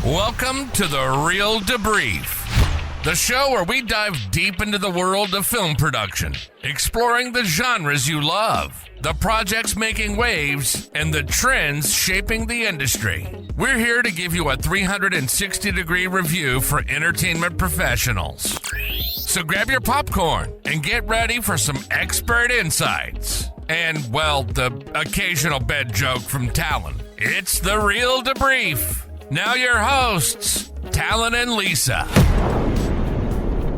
Welcome to the Reel Debrief, the show where we dive deep into the world of film production, exploring the genres you love, the projects making waves, and the trends shaping the industry. We're here to give you a 360-degree review for entertainment professionals. So grab your popcorn and get ready for some expert insights. And, well, the occasional bed joke from Talen. It's the Reel Debrief. Now your hosts, Talen and Lisa.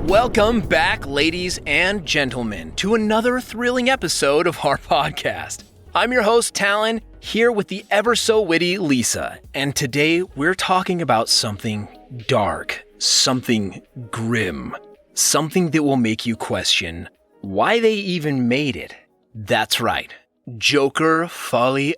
Welcome back, ladies and gentlemen, to another thrilling episode of our podcast. I'm your host, Talen, here with the ever-so-witty Lisa. And today we're talking about something dark, something grim, something that will make you question why they even made it. That's right, Joker Folie.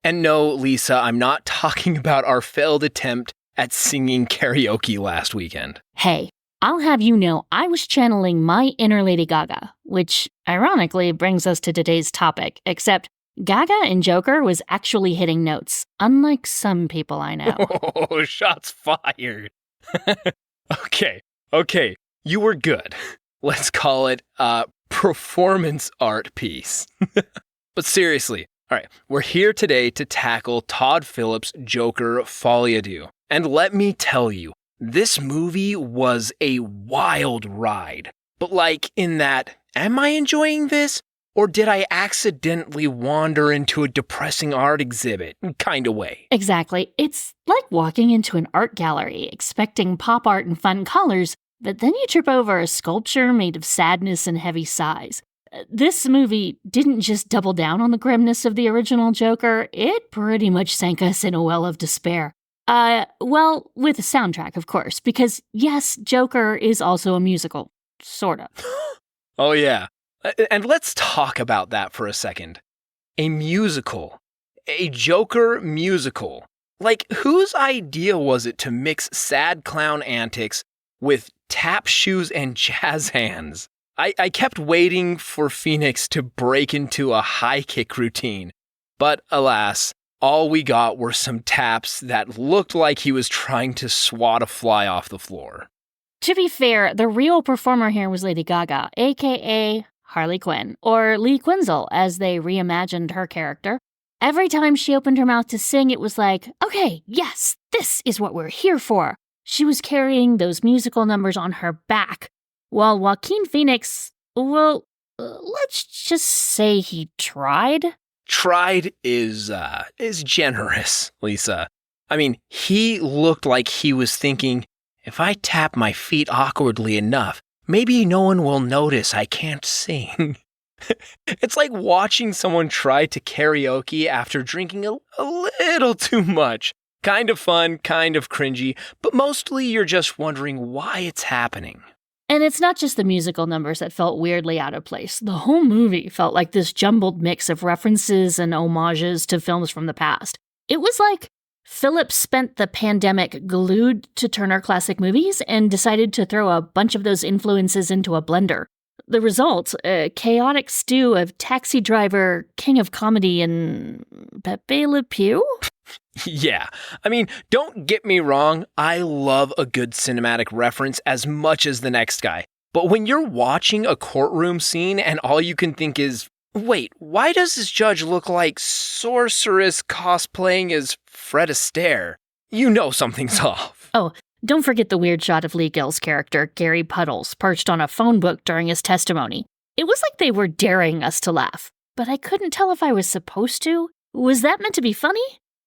And no, Lisa, I'm not talking about our failed attempt at singing karaoke last weekend. Hey, I'll have you know I was channeling my inner Lady Gaga, which ironically brings us to today's topic, except Gaga in Joker was actually hitting notes, unlike some people I know. Oh, shots fired. Okay, you were good. Let's call it a performance art piece. But seriously, all right, we're here today to tackle Todd Phillips' Joker Folie. And let me tell you, this movie was a wild ride. But like in that, am I enjoying this? Or did I accidentally wander into a depressing art exhibit kind of way? Exactly. It's like walking into an art gallery expecting pop art and fun colors, but then you trip over a sculpture made of sadness and heavy sighs. This movie didn't just double down on the grimness of the original Joker, it pretty much sank us in a well of despair. Well, with a soundtrack, of course, because yes, Joker is also a musical. Sort of. Oh yeah. And let's talk about that for a second. A musical. A Joker musical. Like, whose idea was it to mix sad clown antics with tap shoes and jazz hands? I kept waiting for Phoenix to break into a high kick routine, but alas, all we got were some taps that looked like he was trying to swat a fly off the floor. To be fair, the real performer here was Lady Gaga, aka Harley Quinn, or Lee Quinzel, as they reimagined her character. Every time she opened her mouth to sing, it was like, okay, yes, this is what we're here for. She was carrying those musical numbers on her back. While Joaquin Phoenix, well, let's just say he tried. Tried is generous, Lisa. I mean, he looked like he was thinking, if I tap my feet awkwardly enough, maybe no one will notice I can't sing. It's like watching someone try to karaoke after drinking a little too much. Kind of fun, kind of cringy, but mostly you're just wondering why it's happening. And it's not just the musical numbers that felt weirdly out of place. The whole movie felt like this jumbled mix of references and homages to films from the past. It was like Phillips spent the pandemic glued to Turner Classic Movies and decided to throw a bunch of those influences into a blender. The result, a chaotic stew of Taxi Driver, King of Comedy, and Pepe Le Pew? Yeah, I mean, don't get me wrong, I love a good cinematic reference as much as the next guy. But when you're watching a courtroom scene and all you can think is, wait, why does this judge look like Sorceress cosplaying as Fred Astaire? You know something's off. Oh, don't forget the weird shot of Lee Gill's character, Gary Puddles, perched on a phone book during his testimony. It was like they were daring us to laugh, but I couldn't tell if I was supposed to. Was that meant to be funny?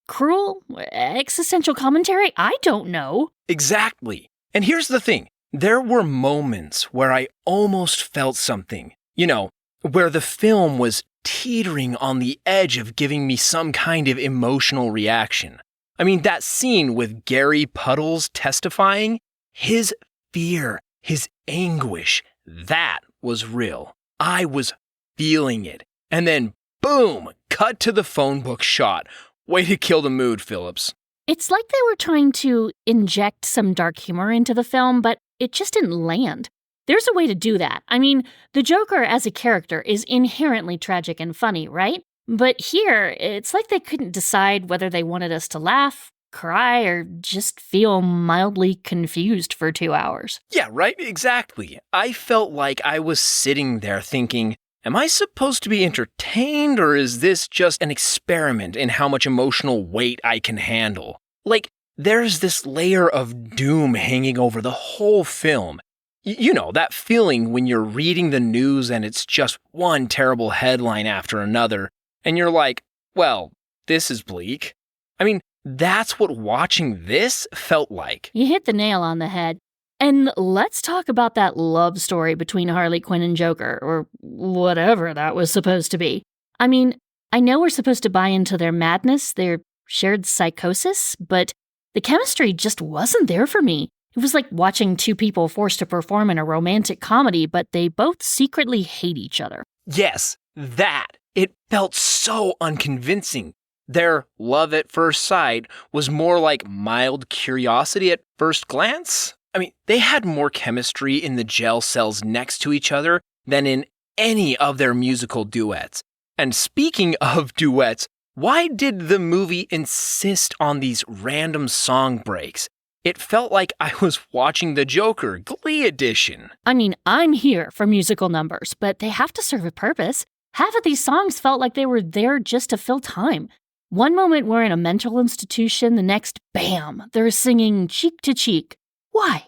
Cruel? Existential commentary? I don't know. Exactly. And here's the thing. There were moments where I almost felt something. You know, where the film was teetering on the edge of giving me some kind of emotional reaction. I mean, that scene with Gary Puddles testifying, his fear, his anguish, that was real. I was feeling it. And then, boom, cut to the phone book shot. Way to kill the mood, Phillips. It's like they were trying to inject some dark humor into the film, but it just didn't land. There's a way to do that. I mean, the Joker as a character is inherently tragic and funny, right? But here, it's like they couldn't decide whether they wanted us to laugh cry or just feel mildly confused for 2 hours. Yeah, right? Exactly. I felt like I was sitting there thinking, am I supposed to be entertained, or is this just an experiment in how much emotional weight I can handle? Like, there's this layer of doom hanging over the whole film. You know, that feeling when you're reading the news and it's just one terrible headline after another, and you're like, well, this is bleak. I mean, that's what watching this felt like. You hit the nail on the head. And let's talk about that love story between Harley Quinn and Joker, or whatever that was supposed to be. I mean, I know we're supposed to buy into their madness, their shared psychosis, but the chemistry just wasn't there for me. It was like watching two people forced to perform in a romantic comedy, but they both secretly hate each other. Yes, that. It felt so unconvincing. Their love at first sight was more like mild curiosity at first glance. I mean, they had more chemistry in the jail cells next to each other than in any of their musical duets. And speaking of duets, why did the movie insist on these random song breaks? It felt like I was watching the Joker Glee edition. I mean, I'm here for musical numbers, but they have to serve a purpose. Half of these songs felt like they were there just to fill time. One moment we're in a mental institution, the next, bam, they're singing Cheek to Cheek. Why?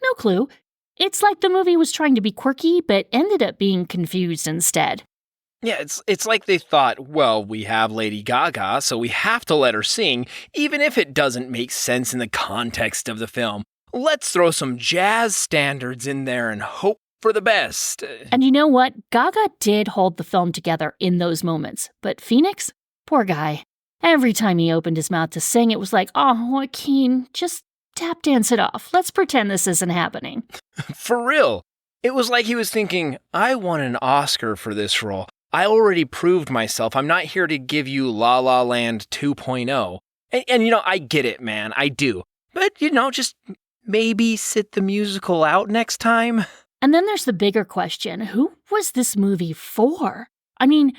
No clue. It's like the movie was trying to be quirky, but ended up being confused instead. Yeah, it's like they thought, well, we have Lady Gaga, so we have to let her sing, even if it doesn't make sense in the context of the film. Let's throw some jazz standards in there and hope for the best. And you know what? Gaga did hold the film together in those moments, but Phoenix? Poor guy. Every time he opened his mouth to sing, it was like, oh, Joaquin, just tap dance it off. Let's pretend this isn't happening. For real. It was like he was thinking, I won an Oscar for this role. I already proved myself. I'm not here to give you La La Land 2.0. And you know, I get it, man. I do. But, you know, just maybe sit the musical out next time. And then there's the bigger question. Who was this movie for? I mean,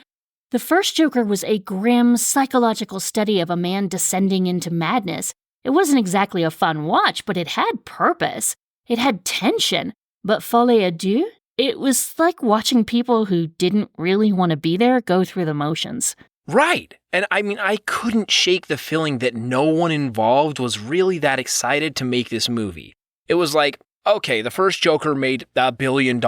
the first Joker was a grim psychological study of a man descending into madness. It wasn't exactly a fun watch, but it had purpose. It had tension. But Folie Deux? It was like watching people who didn't really want to be there go through the motions. Right. And I mean, I couldn't shake the feeling that no one involved was really that excited to make this movie. It was like, okay, the first Joker made $1 billion,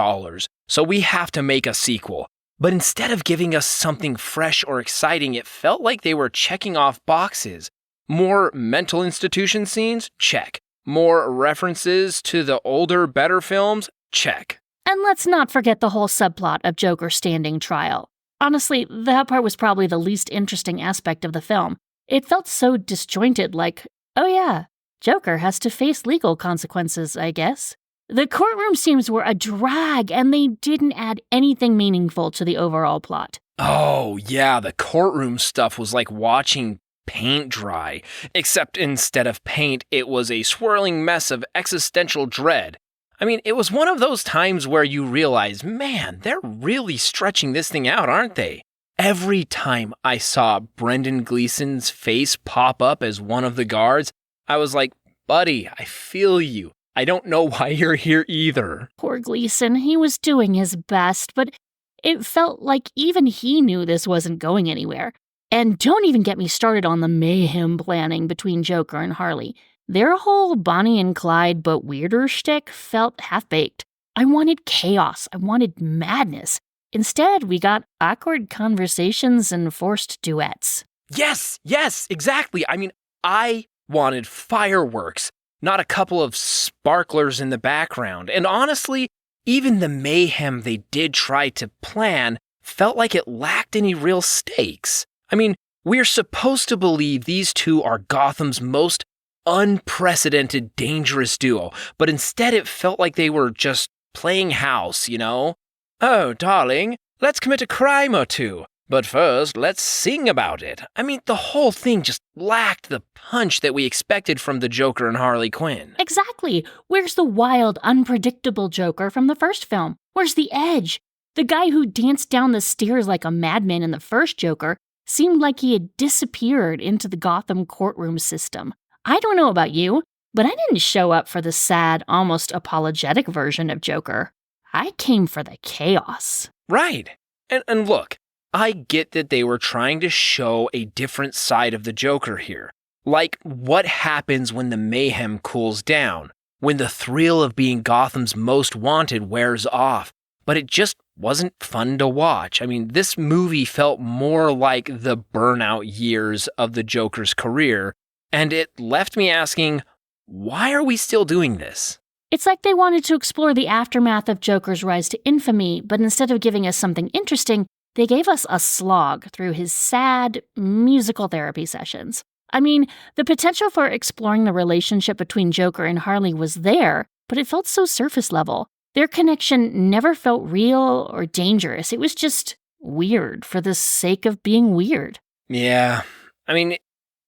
so we have to make a sequel. But instead of giving us something fresh or exciting, it felt like they were checking off boxes. More mental institution scenes? Check. More references to the older, better films? Check. And let's not forget the whole subplot of Joker standing trial. Honestly, that part was probably the least interesting aspect of the film. It felt so disjointed, like, oh yeah, Joker has to face legal consequences, I guess. The courtroom scenes were a drag, and they didn't add anything meaningful to the overall plot. Oh yeah, the courtroom stuff was like watching paint dry. Except instead of paint, it was a swirling mess of existential dread. I mean, it was one of those times where you realize, man, they're really stretching this thing out, aren't they? Every time I saw Brendan Gleeson's face pop up as one of the guards, I was like, buddy, I feel you. I don't know why you're here either. Poor Gleeson, he was doing his best, but it felt like even he knew this wasn't going anywhere. And don't even get me started on the mayhem planning between Joker and Harley. Their whole Bonnie and Clyde but weirder shtick felt half-baked. I wanted chaos. I wanted madness. Instead, we got awkward conversations and forced duets. Yes, exactly. I mean, I wanted fireworks, not a couple of sparklers in the background. And honestly, even the mayhem they did try to plan felt like it lacked any real stakes. I mean, we're supposed to believe these two are Gotham's most unprecedented, dangerous duo, but instead it felt like they were just playing house, you know? Oh, darling, let's commit a crime or two, but first let's sing about it. I mean, the whole thing just lacked the punch that we expected from the Joker and Harley Quinn. Exactly. Where's the wild, unpredictable Joker from the first film? Where's the edge? The guy who danced down the stairs like a madman in the first Joker seemed like he had disappeared into the Gotham courtroom system. I don't know about you, but I didn't show up for the sad, almost apologetic version of Joker. I came for the chaos. Right. And look, I get that they were trying to show a different side of the Joker here. Like what happens when the mayhem cools down, when the thrill of being Gotham's most wanted wears off. But it just wasn't fun to watch. I mean, this movie felt more like the burnout years of the Joker's career, and it left me asking, why are we still doing this? It's like they wanted to explore the aftermath of Joker's rise to infamy, but instead of giving us something interesting, they gave us a slog through his sad musical therapy sessions. I mean, the potential for exploring the relationship between Joker and Harley was there, but it felt so surface level. Their connection never felt real or dangerous. It was just weird for the sake of being weird. Yeah, I mean,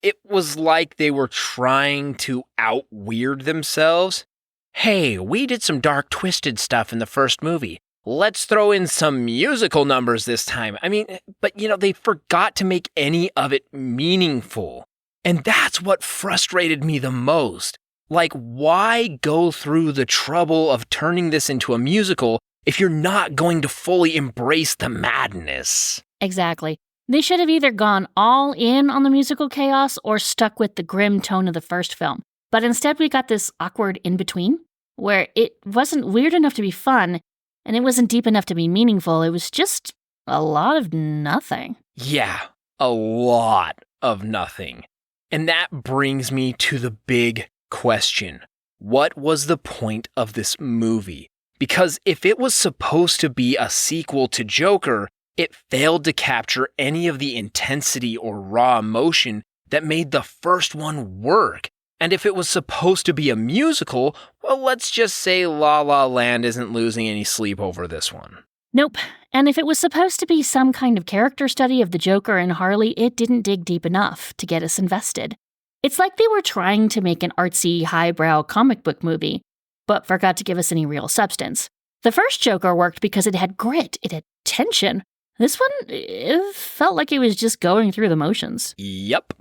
it was like they were trying to out-weird themselves. Hey, we did some dark, twisted stuff in the first movie. Let's throw in some musical numbers this time. I mean, but they forgot to make any of it meaningful. And that's what frustrated me the most. Like, why go through the trouble of turning this into a musical if you're not going to fully embrace the madness? Exactly. They should have either gone all in on the musical chaos or stuck with the grim tone of the first film. But instead we got this awkward in-between, where it wasn't weird enough to be fun, and it wasn't deep enough to be meaningful. It was just a lot of nothing. Yeah, a lot of nothing. And that brings me to the big question. What was the point of this movie? Because if it was supposed to be a sequel to Joker, it failed to capture any of the intensity or raw emotion that made the first one work. And if it was supposed to be a musical, well, let's just say La La Land isn't losing any sleep over this one. Nope. And if it was supposed to be some kind of character study of the Joker and Harley, it didn't dig deep enough to get us invested. It's like they were trying to make an artsy, highbrow comic book movie, but forgot to give us any real substance. The first Joker worked because it had grit, it had tension. This one, it felt like it was just going through the motions. Yep.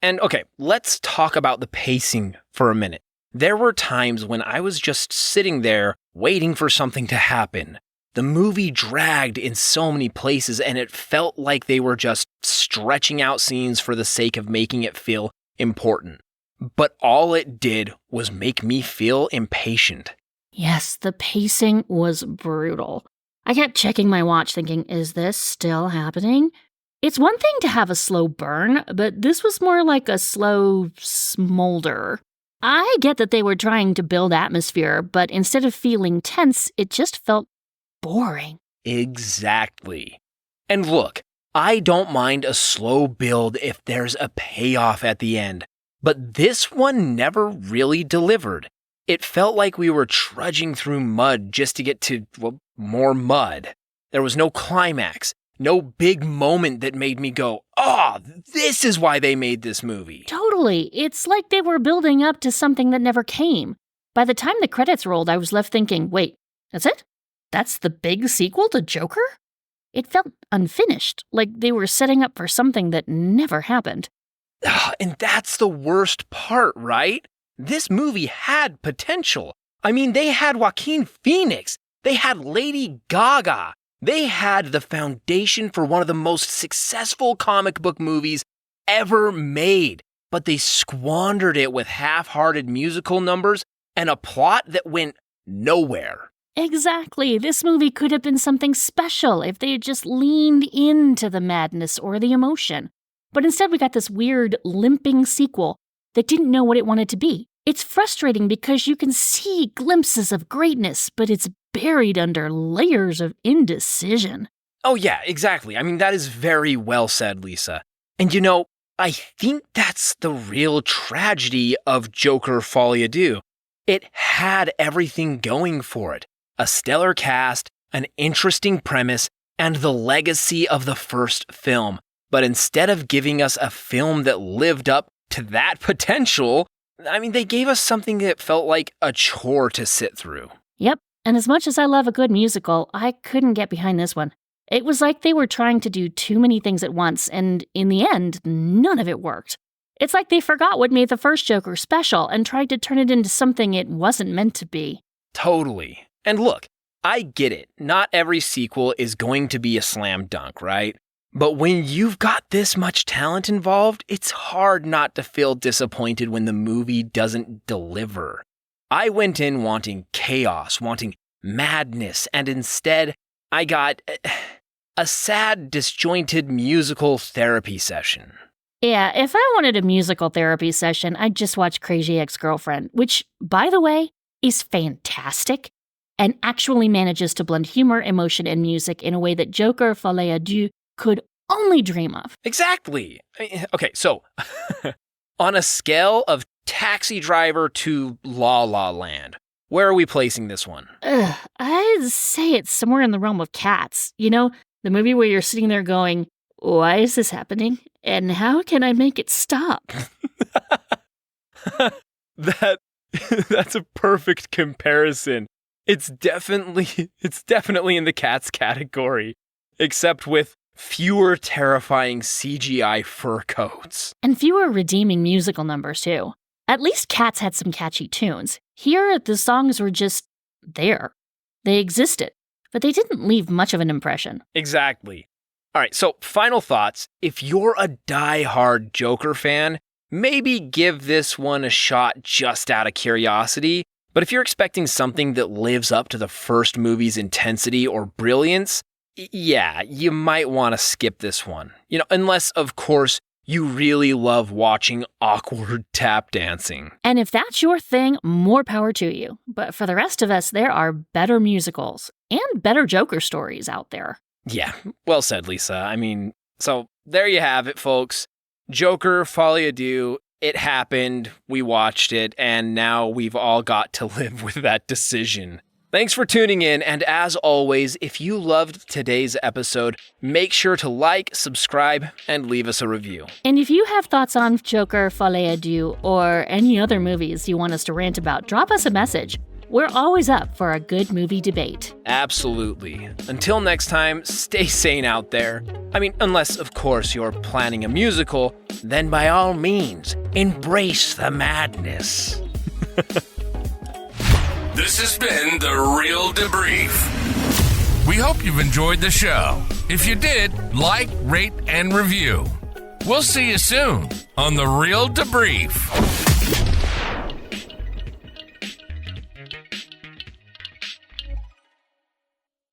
And okay, let's talk about the pacing for a minute. There were times when I was just sitting there waiting for something to happen. The movie dragged in so many places, and it felt like they were just stretching out scenes for the sake of making it feel important. But all it did was make me feel impatient. Yes, the pacing was brutal. I kept checking my watch thinking, is this still happening? It's one thing to have a slow burn, but this was more like a slow smolder. I get that they were trying to build atmosphere, but instead of feeling tense, it just felt boring. Exactly. And look, I don't mind a slow build if there's a payoff at the end, but this one never really delivered. It felt like we were trudging through mud just to get to, more mud. There was no climax, no big moment that made me go, this is why they made this movie. Totally. It's like they were building up to something that never came. By the time the credits rolled, I was left thinking, wait, that's it? That's the big sequel to Joker? It felt unfinished, like they were setting up for something that never happened. And that's the worst part, right? This movie had potential. I mean, they had Joaquin Phoenix. They had Lady Gaga. They had the foundation for one of the most successful comic book movies ever made. But they squandered it with half-hearted musical numbers and a plot that went nowhere. Exactly. This movie could have been something special if they had just leaned into the madness or the emotion. But instead we got this weird, limping sequel that didn't know what it wanted to be. It's frustrating because you can see glimpses of greatness, but it's buried under layers of indecision. Oh yeah, exactly. I mean, that is very well said, Lisa. And I think that's the real tragedy of Joker Folie Deux. It had everything going for it. A stellar cast, an interesting premise, and the legacy of the first film. But instead of giving us a film that lived up to that potential, I mean, they gave us something that felt like a chore to sit through. Yep, and as much as I love a good musical, I couldn't get behind this one. It was like they were trying to do too many things at once, and in the end, none of it worked. It's like they forgot what made the first Joker special and tried to turn it into something it wasn't meant to be. Totally. And look, I get it. Not every sequel is going to be a slam dunk, right? But when you've got this much talent involved, it's hard not to feel disappointed when the movie doesn't deliver. I went in wanting chaos, wanting madness, and instead I got a sad, disjointed musical therapy session. Yeah, if I wanted a musical therapy session, I'd just watch Crazy Ex-Girlfriend, which, by the way, is fantastic and actually manages to blend humor, emotion, and music in a way that Joker, Folie à Deux could only dream of. Exactly. Okay, so on a scale of Taxi Driver to La La Land, where are we placing this one? I'd say it's somewhere in the realm of Cats. You know, the movie where you're sitting there going, why is this happening? And how can I make it stop? That's a perfect comparison. It's definitely in the Cats category, except with fewer terrifying CGI fur coats. And fewer redeeming musical numbers, too. At least Cats had some catchy tunes. Here, the songs were just there. They existed, but they didn't leave much of an impression. Exactly. All right, so final thoughts. If you're a die-hard Joker fan, maybe give this one a shot just out of curiosity. But if you're expecting something that lives up to the first movie's intensity or brilliance, yeah, you might want to skip this one. You know, unless, of course, you really love watching awkward tap dancing. And if that's your thing, more power to you. But for the rest of us, there are better musicals and better Joker stories out there. Yeah, well said, Lisa. I mean, so there you have it, folks. Joker, Folie à Deux, it happened, we watched it, and now we've all got to live with that decision. Thanks for tuning in, and as always, if you loved today's episode, make sure to like, subscribe, and leave us a review. And if you have thoughts on Joker, Folie à Deux, or any other movies you want us to rant about, drop us a message. We're always up for a good movie debate. Absolutely. Until next time, stay sane out there. I mean, unless, of course, you're planning a musical, then by all means, embrace the madness. This has been the Reel Debrief. We hope you've enjoyed the show. If you did, like, rate, and review. We'll see you soon on the Reel Debrief.